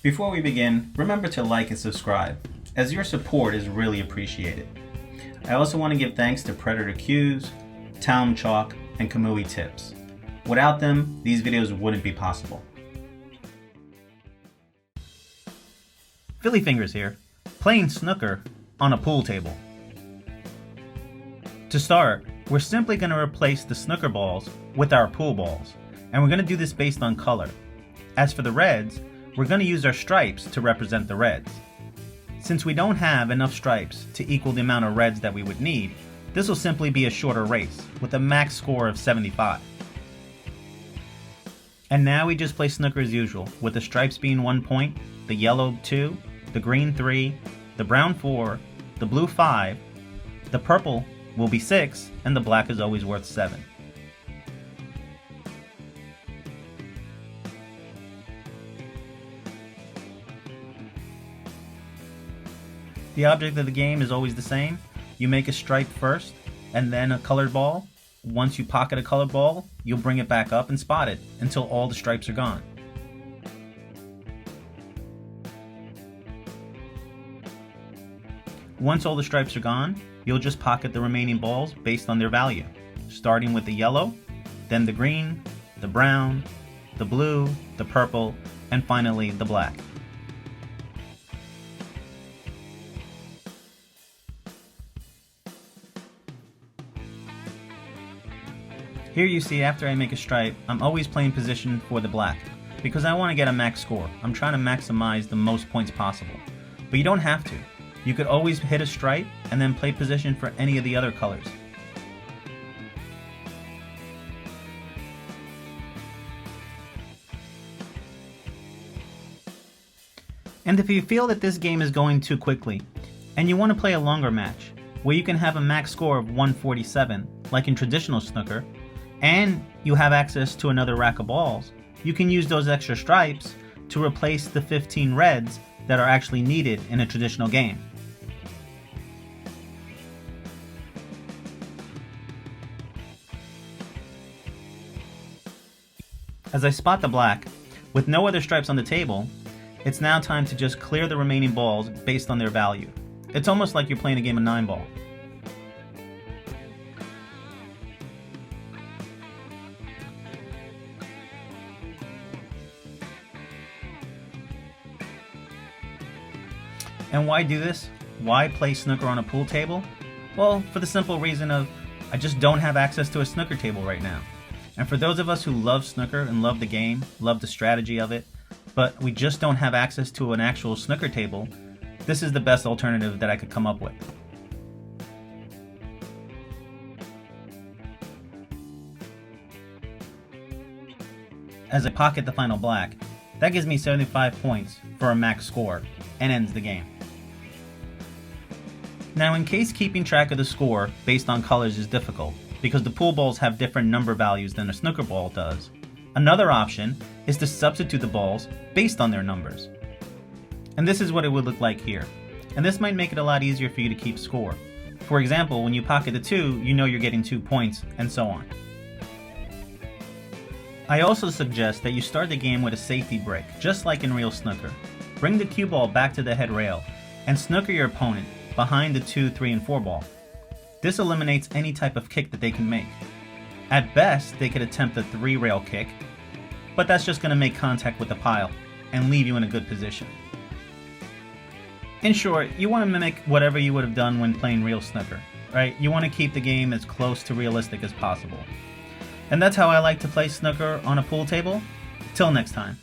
Before we begin, remember to like and subscribe, as your support is really appreciated. I also want to give thanks to Predator Q's, Town Chalk, and Kamui Tips. Without them, these videos wouldn't be possible. Philly Fingers here, playing snooker on a pool table. To start, we're simply going to replace the snooker balls with our pool balls, and we're going to do this based on color. As for the reds, we're going to use our stripes to represent the reds. Since we don't have enough stripes to equal the amount of reds that we would need, this will simply be a shorter race with a max score of 75. And now we just play snooker as usual, with the stripes being 1 point, the yellow 2, the green 3, the brown 4, the blue 5, the purple will be 6, and the black is always worth 7. The object of the game is always the same. You make a stripe first, and then a colored ball. Once you pocket a colored ball, you'll bring it back up and spot it until all the stripes are gone. Once all the stripes are gone, you'll just pocket the remaining balls based on their value, starting with the yellow, then the green, the brown, the blue, the purple, and finally the black. Here you see after I make a stripe, I'm always playing position for the black, because I want to get a max score. I'm trying to maximize the most points possible. But you don't have to. You could always hit a stripe and then play position for any of the other colors. And if you feel that this game is going too quickly, and you want to play a longer match, where you can have a max score of 147, like in traditional snooker, and you have access to another rack of balls, you can use those extra stripes to replace the 15 reds that are actually needed in a traditional game. As I spot the black, with no other stripes on the table, it's now time to just clear the remaining balls based on their value. It's almost like you're playing a game of 9-ball. And why do this? Why play snooker on a pool table? Well, for the simple reason of I just don't have access to a snooker table right now. And for those of us who love snooker and love the game, love the strategy of it, but we just don't have access to an actual snooker table, this is the best alternative that I could come up with. As I pocket the final black, that gives me 75 points for a max score and ends the game. Now, in case keeping track of the score based on colors is difficult, because the pool balls have different number values than a snooker ball does, another option is to substitute the balls based on their numbers. And this is what it would look like here. And this might make it a lot easier for you to keep score. For example, when you pocket the 2, you know you're getting 2 points, and so on. I also suggest that you start the game with a safety break, just like in real snooker. Bring the cue ball back to the head rail, and snooker your opponent behind the 2, 3, and 4 ball. This eliminates any type of kick that they can make. At best, they could attempt a 3 rail kick, but that's just going to make contact with the pile and leave you in a good position. In short, you want to mimic whatever you would have done when playing real snooker, right? You want to keep the game as close to realistic as possible. And that's how I like to play snooker on a pool table. Till next time.